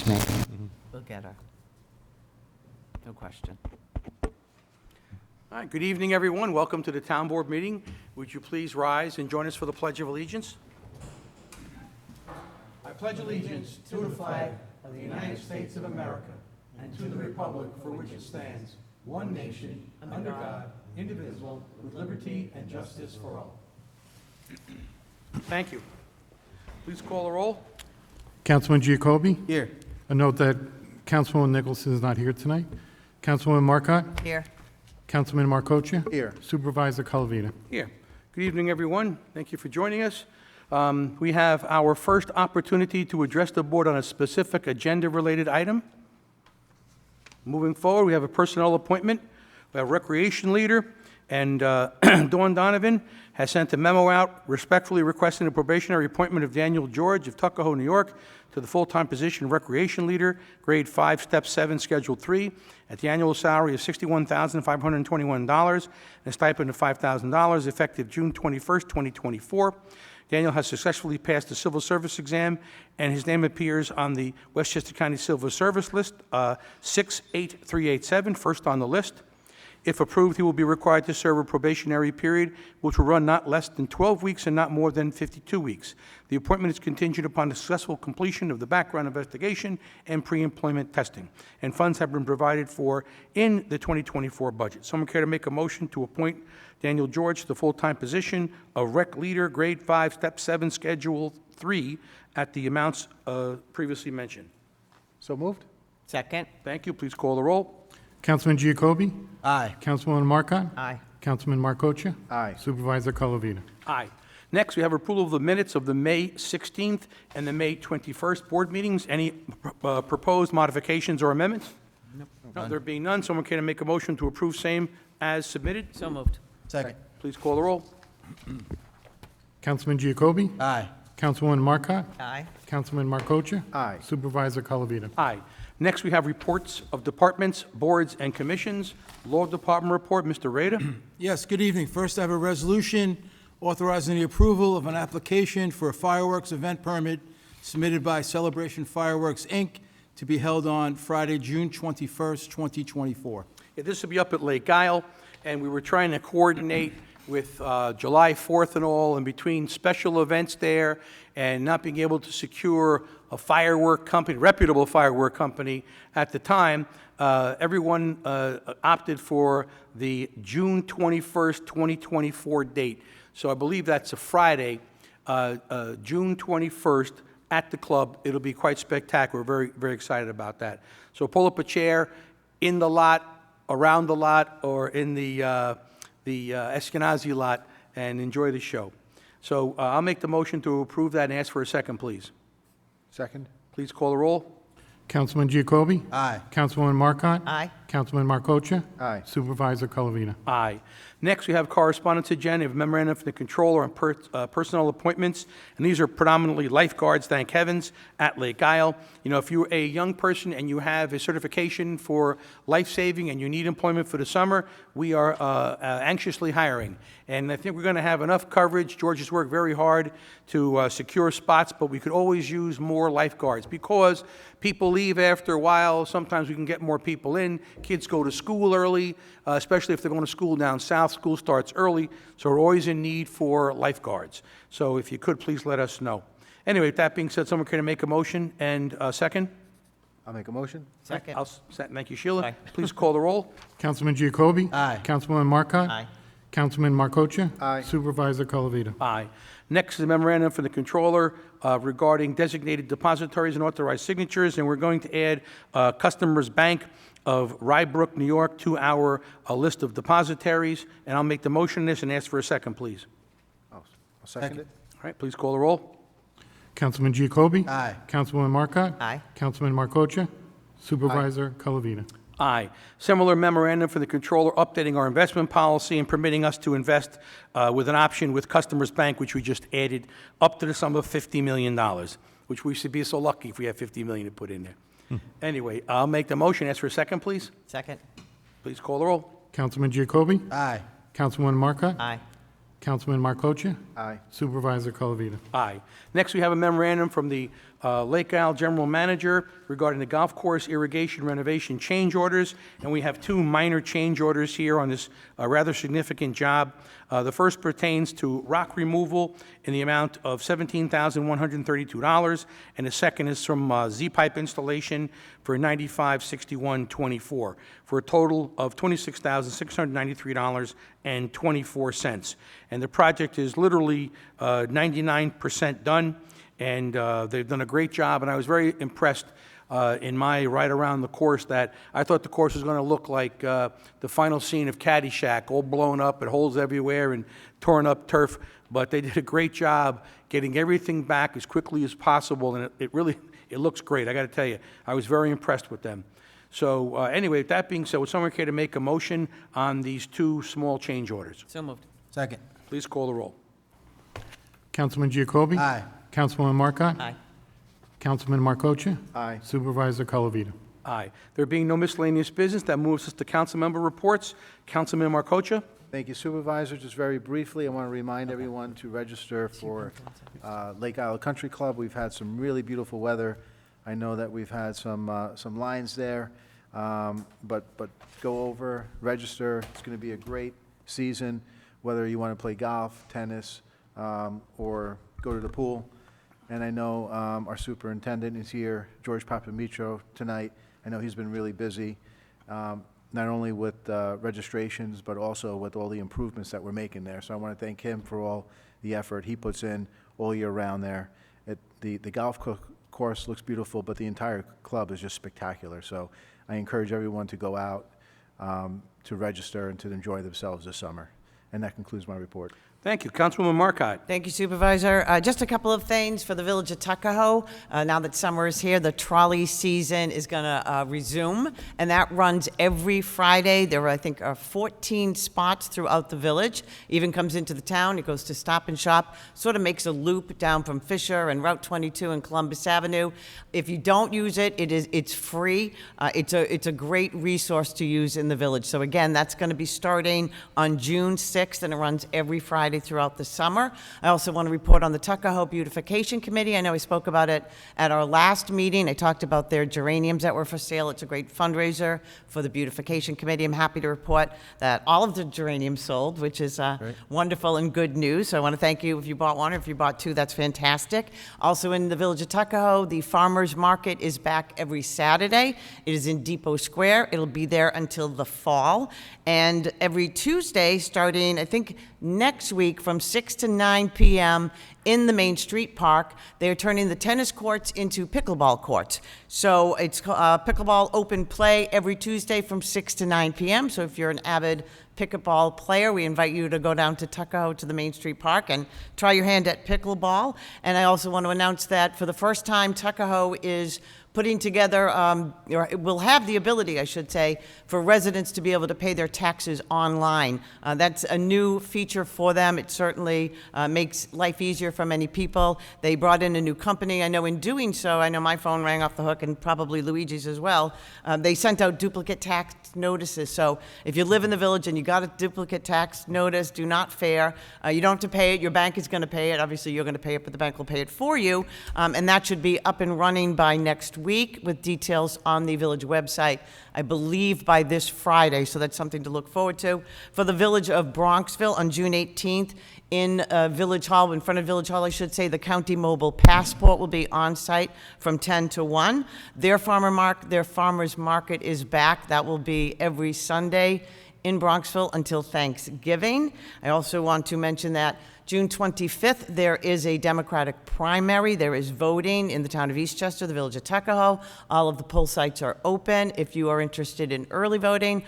me. We'll get her. No question. All right, good evening, everyone. Welcome to the Town Board meeting. Would you please rise and join us for the Pledge of Allegiance? I pledge allegiance to the flag of the United States of America and to the republic for which it stands, one nation, under God, indivisible, with liberty and justice for all. Thank you. Please call the roll. Councilman Giacobbe? Here. A note that Councilwoman Nicholson is not here tonight. Councilwoman Marcotte? Here. Councilman Marcocha? Here. Supervisor Calavita? Here. Good evening, everyone. Thank you for joining us. We have our first opportunity to address the board on a specific agenda-related item. Moving forward, we have a personnel appointment. We have a recreation leader, and Dawn Donovan has sent a memo out respectfully requesting the probationary appointment of Daniel George of Tuckahoe, New York, to the full-time position of recreation leader, grade 5, step 7, schedule 3, at the annual salary of $61,521 and a stipend of $5,000, effective June 21st, 2024. Daniel has successfully passed the civil service exam, and his name appears on the Westchester County Civil Service list, 68387, first on the list. If approved, he will be required to serve a probationary period, which will run not less than 12 weeks and not more than 52 weeks. The appointment is contingent upon the successful completion of the background investigation and pre-employment testing, and funds have been provided for in the 2024 budget. Someone care to make a motion to appoint Daniel George to the full-time position of rec leader, grade 5, step 7, schedule 3, at the amounts previously mentioned? So moved? Second. Thank you. Please call the roll. Councilman Giacobbe? Aye. Councilwoman Marcotte? Aye. Councilman Marcocha? Aye. Supervisor Calavita? Aye. Next, we have approval of the minutes of the May 16th and the May 21st board meetings. Any proposed modifications or amendments? No, there being none, someone care to make a motion to approve same as submitted? So moved. Second. Please call the roll. Councilman Giacobbe? Aye. Councilwoman Marcotte? Aye. Councilman Marcocha? Aye. Supervisor Calavita? Aye. Next, we have reports of departments, boards, and commissions. Law Department report, Mr. Rader. Yes, good evening. First, I have a resolution authorizing the approval of an application for a fireworks event permit submitted by Celebration Fireworks, Inc., to be held on Friday, June 21st, 2024. Yeah, this will be up at Lake Isle, and we were trying to coordinate with July 4th and all, and between special events there and not being able to secure a firework company, reputable firework company at the time, everyone opted for the June 21st, 2024 date. So I believe that's a Friday, June 21st, at the club. It'll be quite spectacular. We're very, very excited about that. So pull up a chair in the lot, around the lot, or in the Eskenazi lot, and enjoy the show. So I'll make the motion to approve that and ask for a second, please. Second. Please call the roll. Councilman Giacobbe? Aye. Councilwoman Marcotte? Aye. Councilman Marcocha? Aye. Supervisor Calavita? Aye. Next, we have correspondence agenda of memorandum from the controller on personnel appointments, and these are predominantly lifeguards, thank heavens, at Lake Isle. You know, if you're a young person and you have a certification for life-saving and you need employment for the summer, we are anxiously hiring. And I think we're going to have enough coverage. George has worked very hard to secure spots, but we could always use more lifeguards because people leave after a while. Sometimes we can get more people in. Kids go to school early, especially if they're going to school down south. School starts early, so we're always in need for lifeguards. So if you could, please let us know. Anyway, with that being said, someone can make a motion and a second? I'll make a motion. Second. Thank you, Sheila. Aye. Please call the roll. Councilman Giacobbe? Aye. Councilwoman Marcotte? Aye. Councilman Marcocha? Aye. Supervisor Calavita? Aye. Next is a memorandum from the controller regarding designated depositories and authorized signatures, and we're going to add Customers Bank of Rybrook, New York, to our list of depositaries. And I'll make the motion on this and ask for a second, please. I'll second it. All right, please call the roll. Councilman Giacobbe? Aye. Councilwoman Marcotte? Aye. Councilman Marcocha? Supervisor Calavita? Aye. Similar memorandum for the controller updating our investment policy and permitting us to invest with an option with Customers Bank, which we just added up to the sum of $50 million, which we should be so lucky if we have $50 million to put in there. Anyway, I'll make the motion. Ask for a second, please. Second. Please call the roll. Councilman Giacobbe? Aye. Councilwoman Marcotte? Aye. Councilman Marcocha? Aye. Supervisor Calavita? Aye. Next, we have a memorandum from the Lake Isle General Manager regarding the golf course irrigation renovation change orders, and we have two minor change orders here on this rather significant job. The first pertains to rock removal in the amount of $17,132, and the second is from Z-pipe installation for $95,6124, for a total of $26,693.24. And the project is literally 99% done, and they've done a great job, and I was very impressed in my ride around the course that I thought the course was going to look like the final scene of Caddyshack, all blown up and holes everywhere and torn up turf, but they did a great job getting everything back as quickly as possible, and it really looks great. I got to tell you, I was very impressed with them. So anyway, with that being said, would someone care to make a motion on these two small change orders? So moved. Second. Please call the roll. Councilman Giacobbe? Aye. Councilwoman Marcotte? Aye. Councilman Marcocha? Aye. Supervisor Colavito? Aye. There being no miscellaneous business, that moves us to council member reports. Councilman Marcocha? Thank you, Supervisor. Just very briefly, I want to remind everyone to register for Lake Isle Country Club. We've had some really beautiful weather. I know that we've had some lines there, but go over, register. It's going to be a great season, whether you want to play golf, tennis, or go to the pool. And I know our superintendent is here, George Papamitro, tonight. I know he's been really busy, not only with registrations, but also with all the improvements that we're making there. So I want to thank him for all the effort he puts in all year round there. The golf course looks beautiful, but the entire club is just spectacular. So I encourage everyone to go out to register and to enjoy themselves this summer. And that concludes my report. Thank you. Councilwoman Marcotte? Thank you, Supervisor. Just a couple of things for the Village of Tuckahoe. Now that summer is here, the trolley season is going to resume, and that runs every Friday. There are, I think, 14 spots throughout the village. Even comes into the town. It goes to Stop and Shop, sort of makes a loop down from Fisher and Route 22 and Columbus Avenue. If you don't use it, it's free. It's a great resource to use in the village. So again, that's going to be starting on June 6th, and it runs every Friday throughout the summer. I also want to report on the Tuckahoe Beautification Committee. I know we spoke about it at our last meeting. I talked about their geraniums that were for sale. It's a great fundraiser for the Beautification Committee. I'm happy to report that all of the geraniums sold, which is wonderful and good news. So I want to thank you if you bought one, or if you bought two, that's fantastic. Also in the Village of Tuckahoe, the Farmers Market is back every Saturday. It is in Depot Square. It'll be there until the fall. And every Tuesday, starting, I think, next week from 6 to 9 p.m. in the Main Street Park, they're turning the tennis courts into pickleball courts. So it's pickleball open play every Tuesday from 6 to 9 p.m. So if you're an avid pickleball player, we invite you to go down to Tuckahoe to the Main Street Park and try your hand at pickleball. And I also want to announce that for the first time, Tuckahoe is putting together, or will have the ability, I should say, for residents to be able to pay their taxes online. That's a new feature for them. It certainly makes life easier for many people. They brought in a new company. I know in doing so, I know my phone rang off the hook, and probably Luigi's as well. They sent out duplicate tax notices. So if you live in the village and you got a duplicate tax notice, do not fare. You don't have to pay it. Your bank is going to pay it. Obviously, you're going to pay it, but the bank will pay it for you. And that should be up and running by next week, with details on the village website, I believe by this Friday, so that's something to look forward to. For the village of Bronxville on June 18th, in Village Hall, in front of Village Hall, I should say, the County Mobile Passport will be on site from 10 to 1. Their farmers market is back. That will be every Sunday in Bronxville until Thanksgiving. I also want to mention that June 25th, there is a Democratic primary. There is voting in the town of Eastchester, the Village of Tuckahoe. All of the poll sites are open. If you are interested in early voting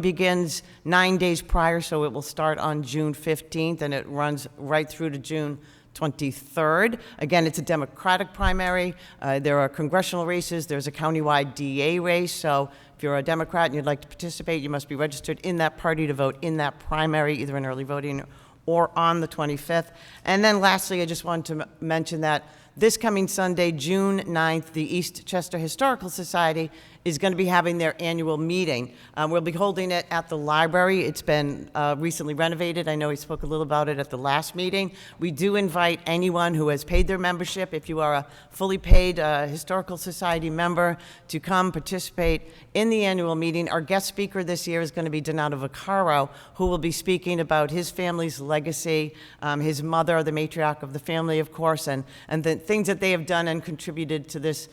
begins 9 days prior, so it will start on June 15th, and it runs right through to June 23rd. Again, it's a Democratic primary. There are congressional races. There's a countywide DA race. So if you're a Democrat and you'd like to participate, you must be registered in that party to vote in that primary, either in early voting or on the 25th. And then lastly, I just wanted to mention that this coming Sunday, June 9th, the Eastchester Historical Society is going to be having their annual meeting. We'll be holding it at the library. It's been recently renovated. I know we spoke a little about it at the last meeting. We do invite anyone who has paid their membership, if you are a fully paid Historical Society member, to come participate in the annual meeting. Our guest speaker this year is going to be Donato Vaccaro, who will be speaking about his family's legacy, his mother, the matriarch of the family, of course, and the things that they have done and contributed to this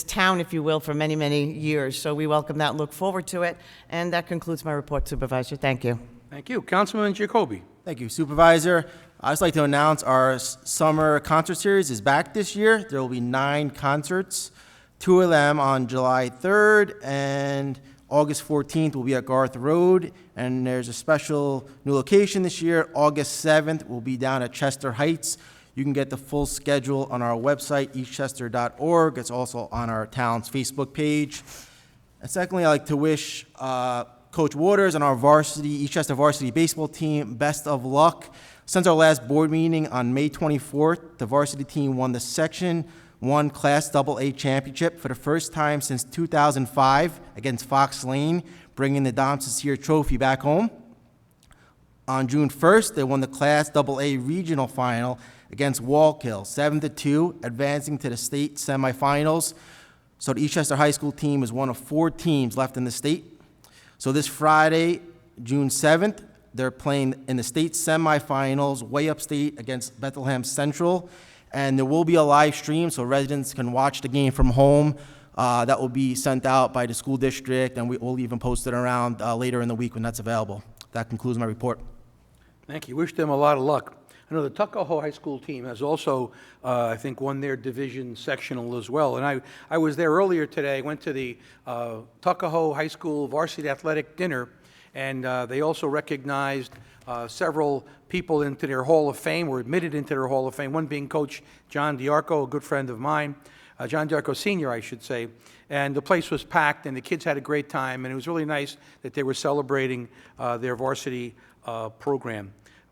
town, if you will, for many, many years. So we welcome that, look forward to it. And that concludes my report, Supervisor. Thank you. Thank you. Councilman Jacoby. Thank you, Supervisor. I'd just like to announce our summer concert series is back this year. There will be 9 concerts, 2 of them on July 3rd, and August 14th will be at Garth Road. And there's a special new location this year. August 7th will be down at Chester Heights. You can get the full schedule on our website, eastchester.org. It's also on our town's Facebook page. And secondly, I'd like to wish Coach Waters and our Eastchester varsity baseball team best of luck. Since our last board meeting on May 24th, the varsity team won the Section 1 Class AA championship for the first time since 2005 against Fox Lane, bringing the Dom Cecere Trophy back home. On June 1st, they won the Class AA regional final against Wallkill, 7-2, advancing to the state semifinals. So the Eastchester High School team is one of 4 teams left in the state. So this Friday, June 7th, they're playing in the state semifinals way upstate against Bethlehem Central. And there will be a live stream so residents can watch the game from home. That will be sent out by the school district, and we'll even post it around later in the week when that's available. That concludes my report. Thank you. Wish them a lot of luck. I know the Tuckahoe High School team has also, I think, won their division sectional as well. And I was there earlier today, went to the Tuckahoe High School varsity athletic dinner, and they also recognized several people into their Hall of Fame, or admitted into their Hall of Fame, one being Coach John DiArco, a good friend of mine, John DiArco Sr., I should say. And the place was packed, and the kids had a great time, and it was really nice that they were celebrating their varsity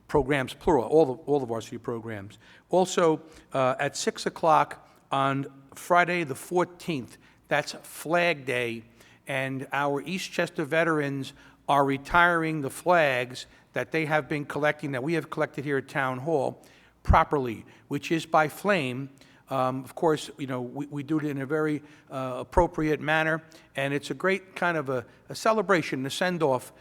programs, plural, all the varsity programs. Also, at 6 o'clock on Friday the 14th, that's Flag Day, and our Eastchester veterans are retiring the flags that they have been collecting, that we have collected here at Town Hall, properly, which is by flame. Of course, you know, we do it in a very appropriate manner, and it's a great kind of a celebration, a send-off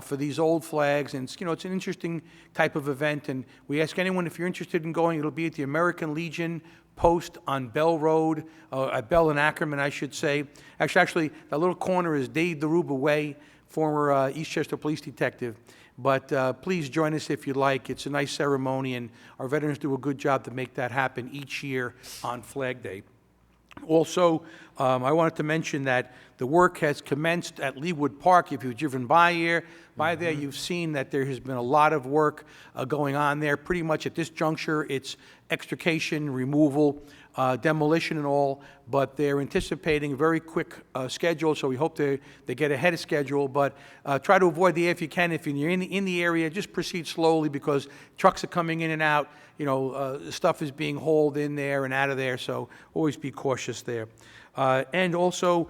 for these old flags, and it's, you know, it's an interesting type of event, and we ask anyone if you're interested in going. It'll be at the American Legion Post on Bell Road, at Bell and Ackerman, I should say. Actually, that little corner is Dave DeRuba Way, former Eastchester police detective. But please join us if you'd like. It's a nice ceremony, and our veterans do a good job to make that happen each year on Flag Day. Also, I wanted to mention that the work has commenced at Leawood Park. If you've driven by there, you've seen that there has been a lot of work going on there. Pretty much at this juncture, it's extrication, removal, demolition and all, but they're anticipating a very quick schedule, so we hope they get ahead of schedule. But try to avoid the air if you can. If you're in the area, just proceed slowly, because trucks are coming in and out. You know, stuff is being hauled in there and out of there, so always be cautious there. And also,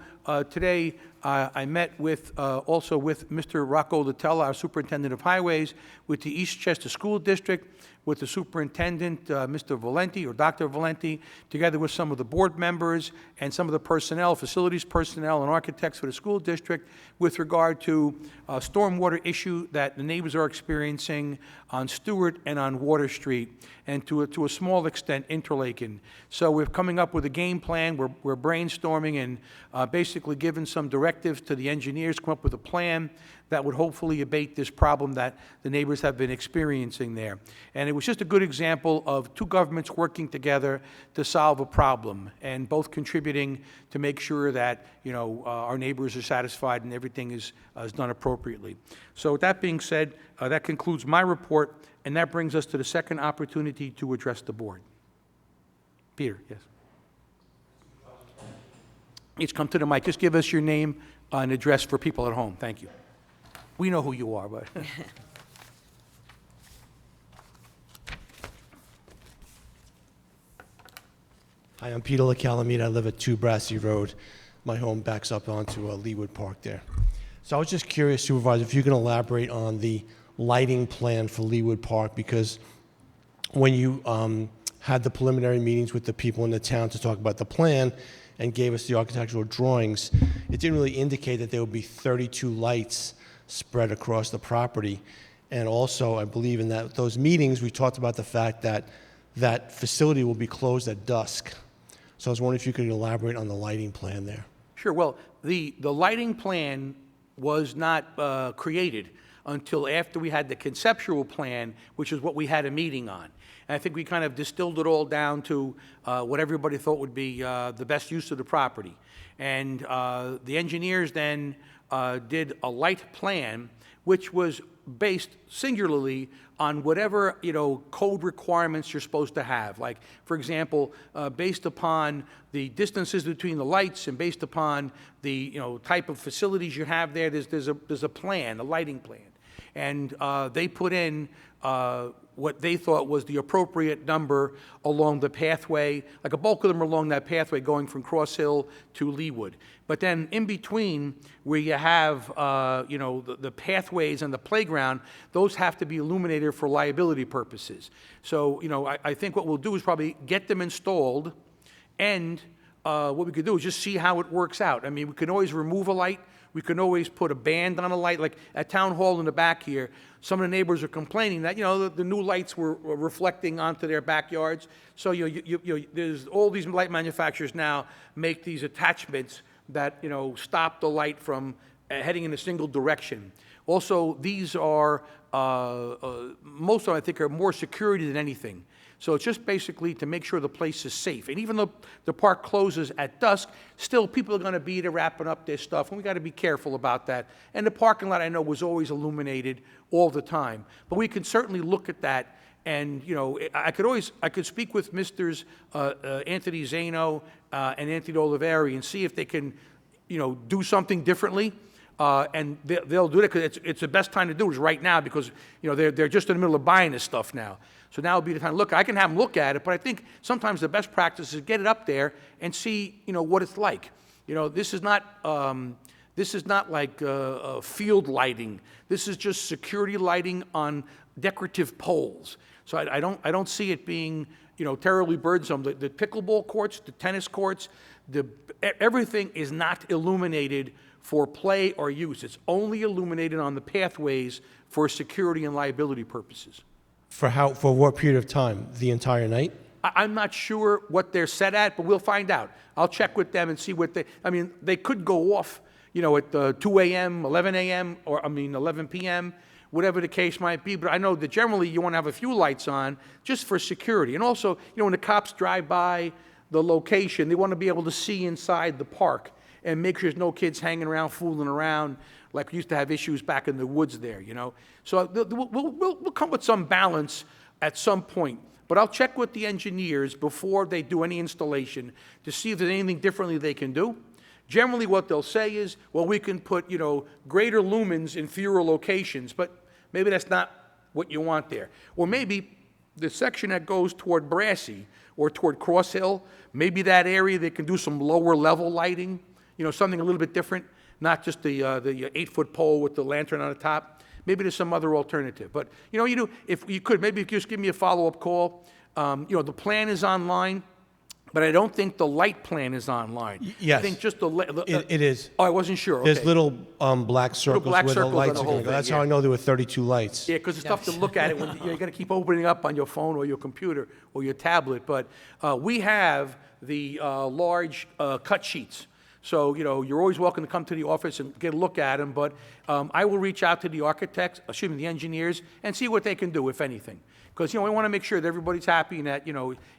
today, I met with Mr. Rocco Latella, our Superintendent of Highways, with the Eastchester School District, with the Superintendent, Mr. Valenti, or Dr. Valenti, together with some of the board members and some of the personnel, facilities personnel and architects for the school district, with regard to a stormwater issue that the neighbors are experiencing on Stewart and on Water Street, and to a small extent, Interlaken. So we're coming up with a game plan. We're brainstorming and basically giving some directives to the engineers to come up with a plan that would hopefully abate this problem that the neighbors have been experiencing there. And it was just a good example of two governments working together to solve a problem, and both contributing to make sure that, you know, our neighbors are satisfied and everything is done appropriately. So with that being said, that concludes my report, and that brings us to the second opportunity to address the board. Peter, yes. Please come to the mic. Just give us your name and address for people at home. Thank you. We know who you are, but... Hi, I'm Peter LaCalamita. I live at 2 Brassy Road. my home backs up onto Leewood Park there. So I was just curious, Supervisor, if you can elaborate on the lighting plan for Leewood Park, because when you had the preliminary meetings with the people in the town to talk about the plan and gave us the architectural drawings, it didn't really indicate that there would be 32 lights spread across the property. And also, I believe in those meetings, we talked about the fact that that facility will be closed at dusk. So I was wondering if you could elaborate on the lighting plan there. Sure. Well, the lighting plan was not created until after we had the conceptual plan, which is what we had a meeting on. And I think we kind of distilled it all down to what everybody thought would be the best use of the property. And the engineers then did a light plan, which was based singularly on whatever, code requirements you're supposed to have. Like, for example, based upon the distances between the lights and based upon the, type of facilities you have there, there's a plan, a lighting plan. And they put in what they thought was the appropriate number along the pathway, like a bulk of them are along that pathway going from Cross Hill to Leewood. But then in between, where you have, the pathways and the playground, those have to be illuminated for liability purposes. So, I think what we'll do is probably get them installed, and what we could do is just see how it works out. I mean, we can always remove a light. We can always put a band on a light. Like at Town Hall in the back here, some of the neighbors are complaining that, the new lights were reflecting onto their backyards. So, there's all these light manufacturers now make these attachments that, stop the light from heading in a single direction. Also, these are, most of them I think are more security than anything. So it's just basically to make sure the place is safe. And even though the park closes at dusk, still people are going to be there wrapping up their stuff, and we got to be careful about that. And the parking lot, I know, was always illuminated all the time. But we can certainly look at that, and, I could speak with Misters Anthony Zano and Anthony Oliveri and see if they can, do something differently. And they'll do it because it's the best time to do it is right now because, they're just in the middle of buying this stuff now. So now would be the time to look. I can have them look at it, but I think sometimes the best practice is get it up there and see, what it's like. This is not like field lighting. This is just security lighting on decorative poles. So I don't see it being, terribly burdensome. The pickleball courts, the tennis courts, everything is not illuminated for play or use. It's only illuminated on the pathways for security and liability purposes. For what period of time? The entire night? I'm not sure what they're set at, but we'll find out. I'll check with them and see what they could go off, at 2 a.m., 11 a.m., 11 p.m., whatever the case might be. But I know that generally you want to have a few lights on just for security. And also, when the cops drive by the location, they want to be able to see inside the park and make sure there's no kids hanging around, fooling around, like we used to have issues back in the woods there, So we'll come with some balance at some point. But I'll check with the engineers before they do any installation to see if there's anything differently they can do. Generally, what they'll say is, well, we can put, greater lumens in fewer locations, but maybe that's not what you want there. Or maybe the section that goes toward Brassey or toward Cross Hill, maybe that area they can do some lower level lighting, something a little bit different, not just the 8-foot pole with the lantern on the top. Maybe there's some other alternative. But, if you could, maybe you could just give me a follow-up call. The plan is online, but I don't think the light plan is online. Yes. I think just It is. Oh, I wasn't sure. There's Okay. little black circles black where the circles on lights the are whole going to go. thing, That's yeah. how I know there were 32 lights. Yeah, because it's tough to look at it when you're going to keep opening up on your phone or your computer or your tablet. But we have the large cut sheets. So, you're always welcome to come to the office and get a look at them. But I will reach out to the architects, the engineers, and see what they can do, if anything. Because, we want to make sure that everybody's happy and that,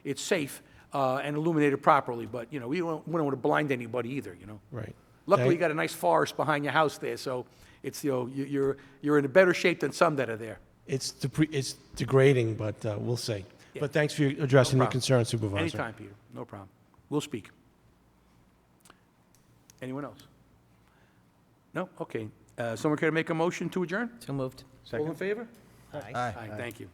it's safe and illuminated properly. But, we don't want to blind anybody either, Right. Luckily, you got a nice forest behind your house there, so it's, you're in a better shape than some that are there. It's degrading, but we'll see. Yeah. But thanks for addressing the problem. concern, Supervisor. Anytime, Peter, no problem. We'll speak. Anyone else? No? Okay. Someone care to make a motion to adjourn? So moved. All in favor? Aye. Aye, thank you.